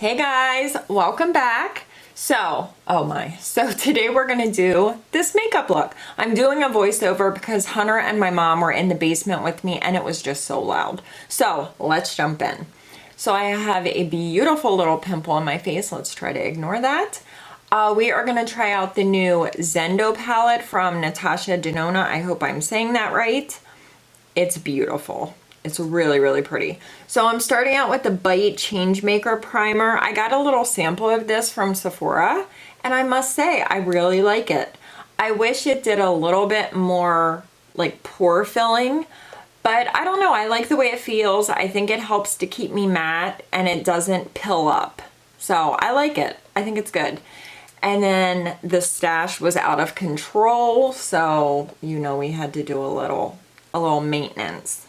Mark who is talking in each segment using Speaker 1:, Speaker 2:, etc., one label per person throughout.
Speaker 1: Hey guys, welcome back. So today we're gonna do this makeup look. I'm doing a voiceover because Hunter and my mom were in the basement with me and it was just so loud. So let's jump in. So I have a beautiful little pimple on my face. Let's try to ignore that. We are gonna try out the new Zendo palette from Natasha Denona. I hope I'm saying that right. It's beautiful. It's really, really pretty. So I'm starting out with the Bite Changemaker Primer. I got a little sample of this from Sephora, and I must say, I really like it. I wish it did a little bit more like pore filling, but I don't know. I like the way it feels. I think it helps to keep me matte, and it doesn't pill up. So I like it. I think it's good. And then the stash was out of control, so you know we had to do a little maintenance.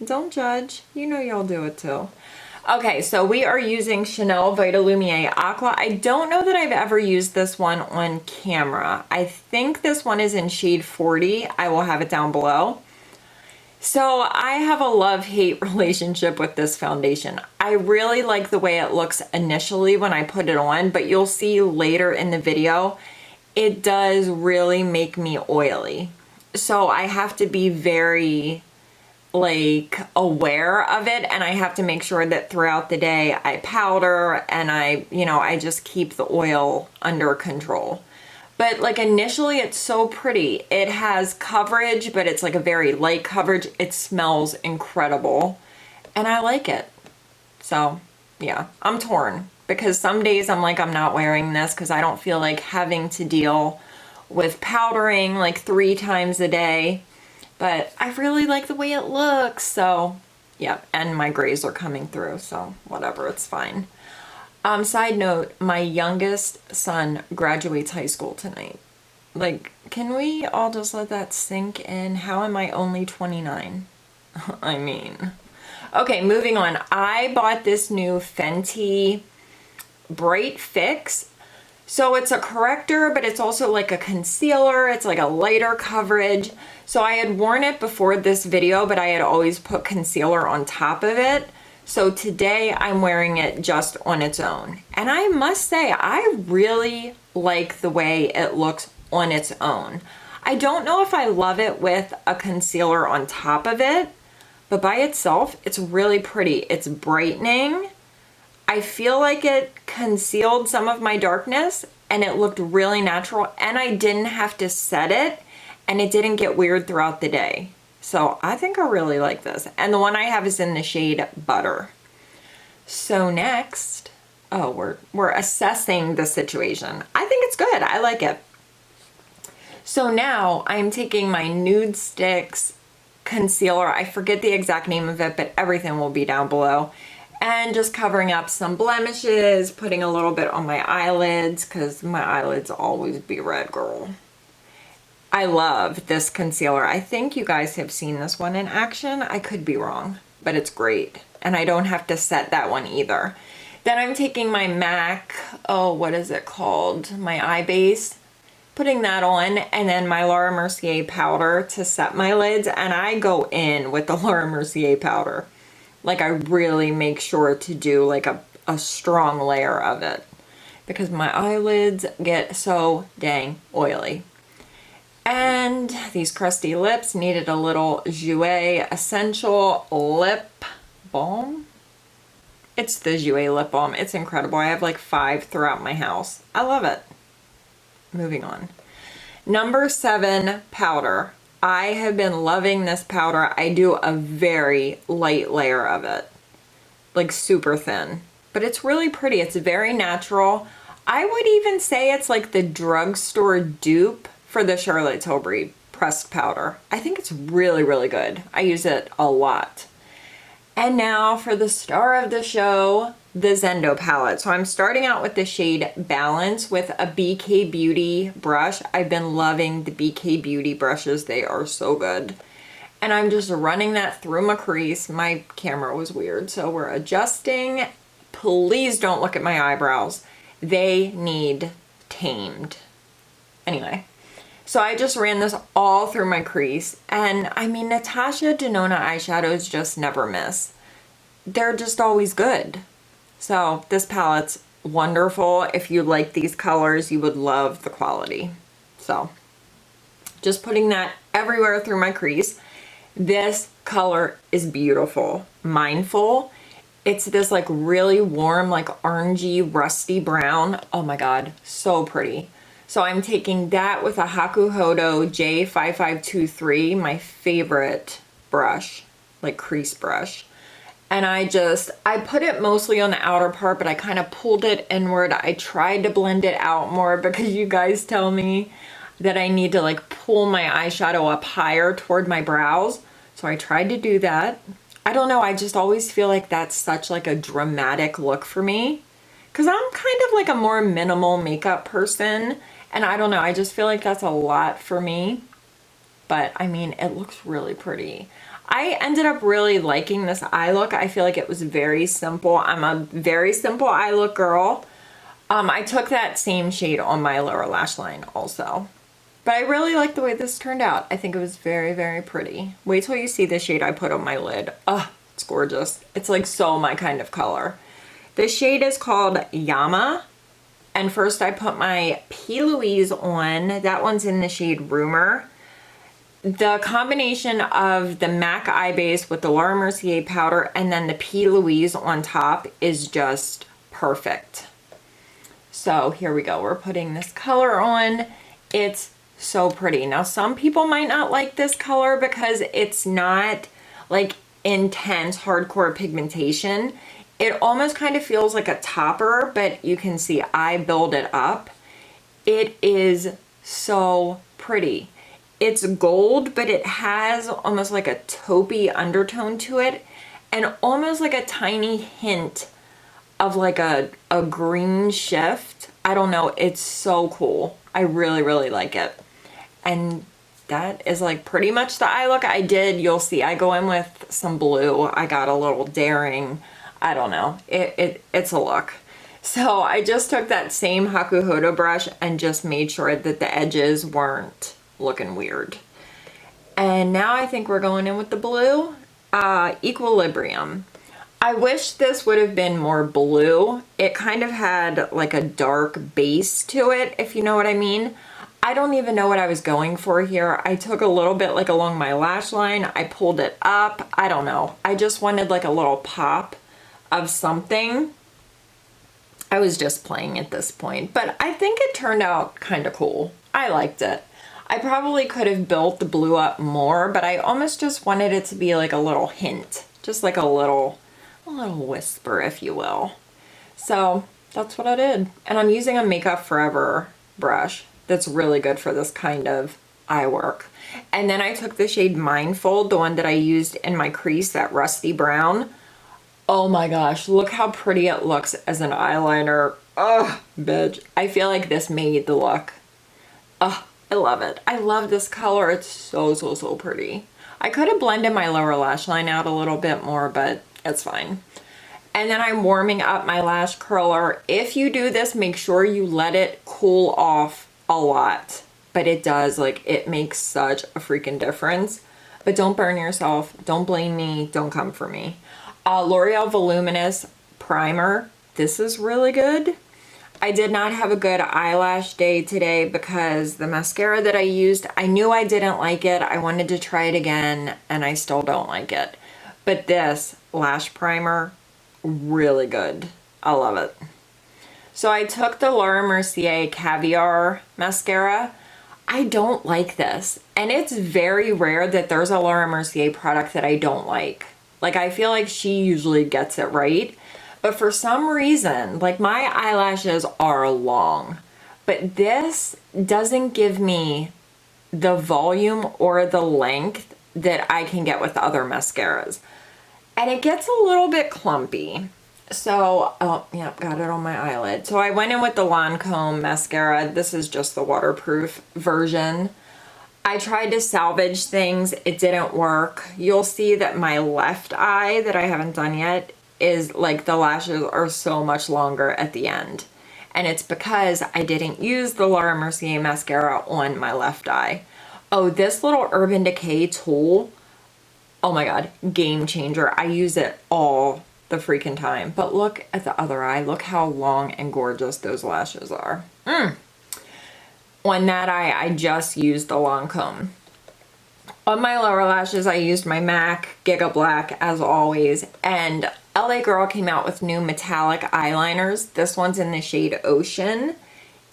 Speaker 1: Don't judge. You know you'll do it too. Okay, so we are using Chanel Vitalumiere Aqua. I don't know that I've ever used this one on camera. I think this one is in shade 40. I will have it down below. So I have a love-hate relationship with this foundation. I really like the way it looks initially when I put it on, but you'll see later in the video, it does really make me oily. So I have to be very like aware of it, and I have to make sure that throughout the day I powder and I just keep the oil under control. But like initially it's so pretty. It has coverage, but it's like a very light coverage. It smells incredible and I like it. So yeah, I'm torn because some days I'm like, I'm not wearing this because I don't feel like having to deal with powdering like 3 times a day. But I really like the way it looks, so yeah, and my grays are coming through, so whatever, it's fine. Side note, my youngest son graduates high school tonight. Like, can we all just let that sink in? How am I only 29? I mean. Okay, moving on. I bought this new Fenty Bright Fix. So it's a corrector, but it's also like a concealer. It's like a lighter coverage. So I had worn it before this video, but I had always put concealer on top of it. So today I'm wearing it just on its own. And I must say, I really like the way it looks on its own. I don't know if I love it with a concealer on top of it, but by itself, it's really pretty. It's brightening. I feel like it concealed some of my darkness and it looked really natural, and I didn't have to set it and it didn't get weird throughout the day. So I think I really like this. And the one I have is in the shade Butter. So next, we're assessing the situation. I think it's good. I like it. So now I'm taking my Nude Sticks concealer. I forget the exact name of it, but everything will be down below. And just covering up some blemishes, putting a little bit on my eyelids because my eyelids always be red, girl. I love this concealer. I think you guys have seen this one in action. I could be wrong, but it's great. And I don't have to set that one either. Then I'm taking my MAC, what is it called? My eye base, putting that on, and then my Laura Mercier powder to set my lids. And I go in with the Laura Mercier powder. Like I really make sure to do like a strong layer of it because my eyelids get so dang oily. And these crusty lips needed a little JOUER Essential Lip Balm. It's the JOUER Lip Balm. It's incredible. I have like 5 throughout my house. I love it. Moving on. Number 7 powder. I have been loving this powder. I do a very light layer of it, like super thin, but it's really pretty. It's very natural. I would even say it's like the drugstore dupe for the Charlotte Tilbury pressed powder. I think it's really, really good. I use it a lot. And now for the star of the show, the Zendo palette. So I'm starting out with the shade Balance with a BK Beauty brush. I've been loving the BK Beauty brushes. They are so good. And I'm just running that through my crease. My camera was weird, so we're adjusting. Please don't look at my eyebrows. They need tamed. Anyway, so I just ran this all through my crease. And I mean, Natasha Denona eyeshadows just never miss. They're just always good. So this palette's wonderful. If you like these colors, you would love the quality. So just putting that everywhere through my crease. This color is beautiful. Mindful. It's this like really warm, like orangey, rusty brown. Oh my God, so pretty. So I'm taking that with a Hakuhodo J5523, my favorite brush, like crease brush. And I put it mostly on the outer part, but I kind of pulled it inward. I tried to blend it out more because you guys tell me that I need to like pull my eyeshadow up higher toward my brows. So I tried to do that. I don't know, I just always feel like that's such like a dramatic look for me. Cause I'm kind of like a more minimal makeup person. And I don't know, I just feel like that's a lot for me. But I mean, it looks really pretty. I ended up really liking this eye look. I feel like it was very simple. I'm a very simple eye look girl. I took that same shade on my lower lash line also. But I really like the way this turned out. I think it was very, very pretty. Wait till you see the shade I put on my lid. Oh, it's gorgeous. It's like so my kind of color. The shade is called Yama. And first I put my P. Louise on. That one's in the shade Rumor. The combination of the MAC eye base with the Laura Mercier powder and then the P. Louise on top is just perfect. So here we go. We're putting this color on. It's so pretty. Now some people might not like this color because it's not like intense hardcore pigmentation. It almost kind of feels like a topper, but you can see I build it up. It is so pretty. It's gold, but it has almost like a taupey undertone to it and almost like a tiny hint of like a green shift. I don't know. It's so cool. I really, really like it. And that is like pretty much the eye look I did. You'll see I go in with some blue. I got a little daring. I don't know. It's a look. So I just took that same Hakuhodo brush and just made sure that the edges weren't looking weird. And now I think we're going in with the blue, Equilibrium. I wish this would have been more blue. It kind of had like a dark base to it, if you know what I mean. I don't even know what I was going for here. I took a little bit like along my lash line. I pulled it up. I don't know. I just wanted like a little pop of something. I was just playing at this point, but I think it turned out kind of cool. I liked it. I probably could have built the blue up more, but I almost just wanted it to be like a little hint, just like a little whisper, if you will. So that's what I did. And I'm using a Makeup Forever brush that's really good for this kind of eye work. And then I took the shade Mindful, the one that I used in my crease, that rusty brown. Oh my gosh, look how pretty it looks as an eyeliner. Oh, bitch. I feel like this made the look. Oh, I love it. I love this color. It's so, so, so pretty. I could have blended my lower lash line out a little bit more, but it's fine. And then I'm warming up my lash curler. If you do this, make sure you let it cool off a lot. But it does, like, it makes such a freaking difference. But don't burn yourself. Don't blame me. Don't come for me. L'Oreal Voluminous Primer. This is really good. I did not have a good eyelash day today because the mascara that I used, I knew I didn't like it. I wanted to try it again and I still don't like it. But this lash primer, really good. I love it. So I took the Laura Mercier Caviar mascara. I don't like this. And it's very rare that there's a Laura Mercier product that I don't like. Like, I feel like she usually gets it right. But for some reason, like, my eyelashes are long, but this doesn't give me the volume or the length that I can get with other mascaras. And it gets a little bit clumpy. So, oh, yeah, got it on my eyelid. So I went in with the Lancome mascara. This is just the waterproof version. I tried to salvage things. It didn't work. You'll see that my left eye that I haven't done yet is like the lashes are so much longer at the end. And it's because I didn't use the Laura Mercier mascara on my left eye. Oh, this little Urban Decay tool, oh my God, game changer. I use it all the freaking time. But look at the other eye. Look how long and gorgeous those lashes are. On that eye, I just used the Lancome. On my lower lashes, I used my MAC Giga Black as always, and LA Girl came out with new metallic eyeliners. This one's in the shade Ocean.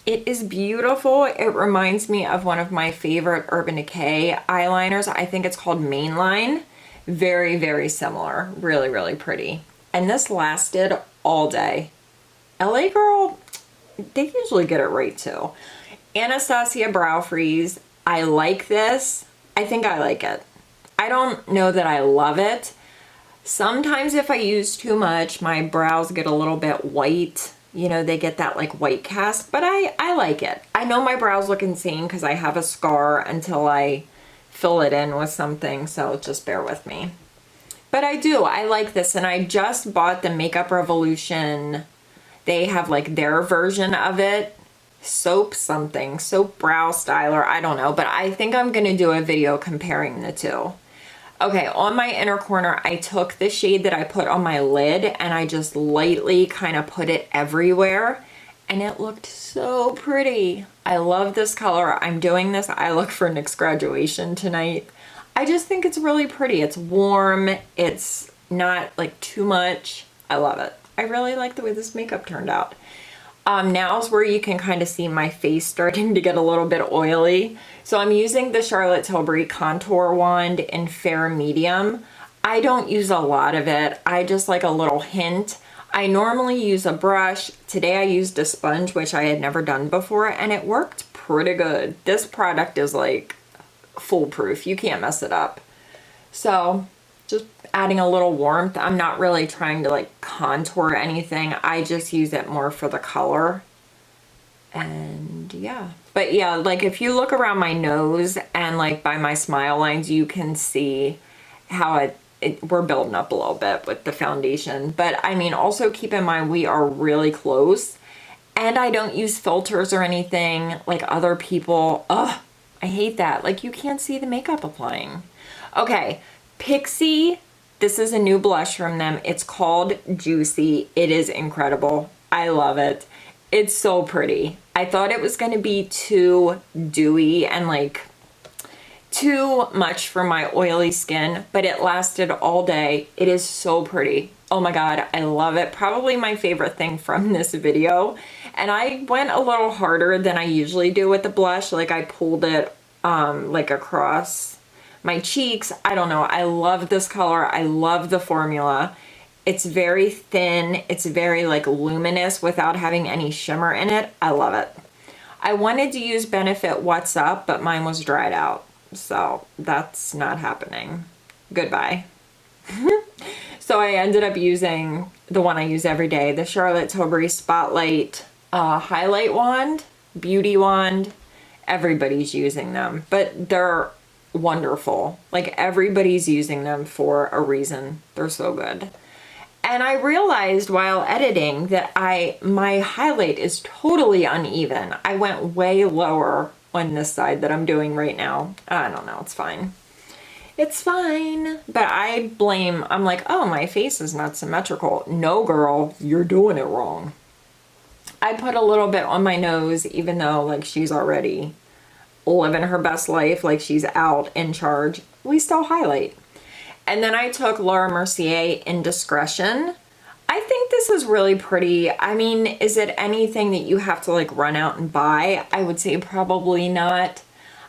Speaker 1: It is beautiful. It reminds me of one of my favorite Urban Decay eyeliners. I think it's called Mainline. Very, very similar. Really, really pretty. And this lasted all day. LA Girl, they usually get it right too. Anastasia Brow Freeze. I like this. I think I like it. I don't know that I love it. Sometimes if I use too much, my brows get a little bit white. You know, they get that like white cast, but I like it. I know my brows look insane because I have a scar until I fill it in with something, so just bear with me. But I like this, and I just bought the Makeup Revolution. They have like their version of it. Soap brow styler, I don't know, but I think I'm gonna do a video comparing the two. Okay, on my inner corner, I took the shade that I put on my lid and I just lightly kind of put it everywhere, and it looked so pretty. I love this color. I'm doing this eye look for Nick's graduation tonight. I just think it's really pretty. It's warm, it's not like too much. I love it. I really like the way this makeup turned out. Now's where you can kind of see my face starting to get a little bit oily. So I'm using the Charlotte Tilbury Contour Wand in Fair Medium. I don't use a lot of it. I just like a little hint. I normally use a brush. Today I used a sponge, which I had never done before, and it worked pretty good. This product is like foolproof. You can't mess it up. So just adding a little warmth. I'm not really trying to like contour anything. I just use it more for the color. And yeah. But yeah, like if you look around my nose and like by my smile lines, you can see how we're building up a little bit with the foundation. But I mean, also keep in mind we are really close, and I don't use filters or anything like other people. Ugh, I hate that. Like you can't see the makeup applying. Okay. Pixie, this is a new blush from them. It's called Juicy. It is incredible. I love it. It's so pretty. I thought it was going to be too dewy and like too much for my oily skin, but it lasted all day. It is so pretty. Oh my God, I love it. Probably my favorite thing from this video. And I went a little harder than I usually do with the blush. Like I pulled it like across my cheeks. I don't know. I love this color. I love the formula. It's very thin. It's very like luminous without having any shimmer in it. I love it. I wanted to use Benefit What's Up, but mine was dried out. So that's not happening. Goodbye. So I ended up using the one I use every day, the Charlotte Tilbury Spotlight Highlight Wand, Beauty Wand. Everybody's using them, but they're wonderful. Like everybody's using them for a reason. They're so good. And I realized while editing that my highlight is totally uneven. I went way lower on this side that I'm doing right now. I don't know, it's fine. It's fine. But I'm like, oh, my face is not symmetrical. No, girl, you're doing it wrong. I put a little bit on my nose, even though like she's already living her best life, like she's out in charge. We still highlight. And then I took Laura Mercier Indiscretion. I think this is really pretty. I mean, is it anything that you have to like run out and buy? I would say probably not.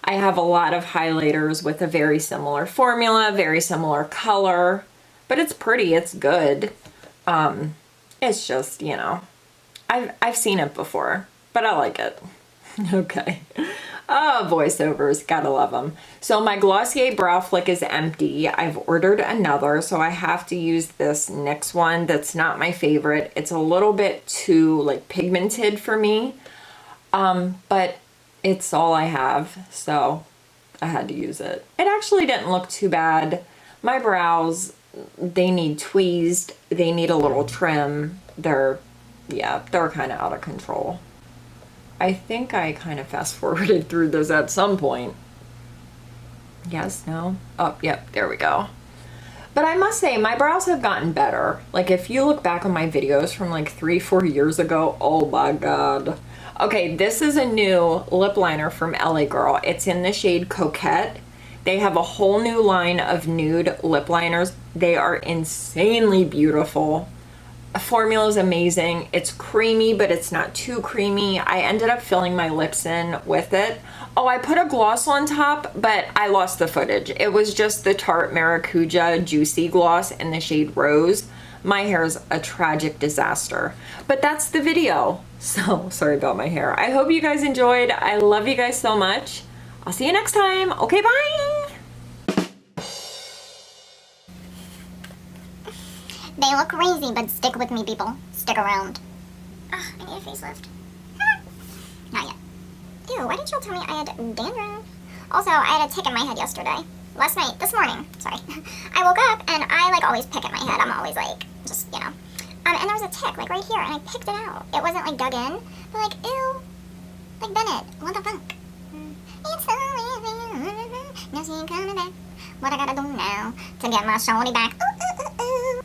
Speaker 1: I have a lot of highlighters with a very similar formula, very similar color, but it's pretty, it's good. It's just, you know, I've seen it before, but I like it. Okay. Oh, voiceovers, gotta love them. So my Glossier Brow Flick is empty. I've ordered another, so I have to use this NYX one that's not my favorite. It's a little bit too like pigmented for me, but it's all I have, so I had to use it. It actually didn't look too bad. My brows, they need tweezed. They need a little trim. They're kind of out of control. I think I kind of fast forwarded through this at some point. Yes, no? Oh, yep, there we go. But I must say, my brows have gotten better. Like, if you look back on my videos from like 3-4 years ago, oh my God. Okay, this is a new lip liner from LA Girl. It's in the shade Coquette. They have a whole new line of nude lip liners. They are insanely beautiful. The formula is amazing. It's creamy, but it's not too creamy. I ended up filling my lips in with it. Oh, I put a gloss on top, but I lost the footage. It was just the Tarte Maracuja Juicy Gloss in the shade Rose. My hair is a tragic disaster. But that's the video. So, sorry about my hair. I hope you guys enjoyed. I love you guys so much. I'll see you next time. Okay, bye!
Speaker 2: They look crazy, but stick with me, people. Stick around. Ugh, I need a facelift. Not yet. Ew, why didn't y'all tell me I had dandruff? Also, I had a tick in my head yesterday. This morning, sorry. I woke up and I like always pick at my head. I'm always like, just, you know. And there was a tick, like right here, and I picked it out. It wasn't like dug in, but like, ew. Like Bennett, what the fuck? It's so easy, no see coming back. What I gotta do now to get my shorty back? Ooh, ooh, ooh, ooh.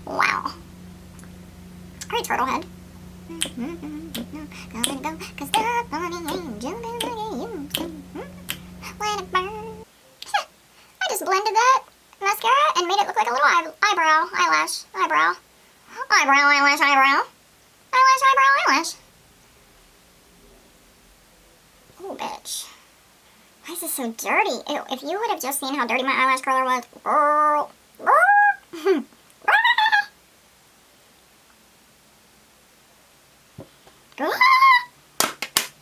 Speaker 2: Wow. Alright, turtle head. Gonna go, 'cause the funny angel when it burns. I just blended that mascara and made it look like a little eyebrow, eyelash, eyebrow. Eyebrow, eyelash, eyebrow. Eyelash, eyebrow, eyelash. Oh, bitch. Why is this so dirty? Ew, if you would have just seen how dirty my eyelash curler was. Girl.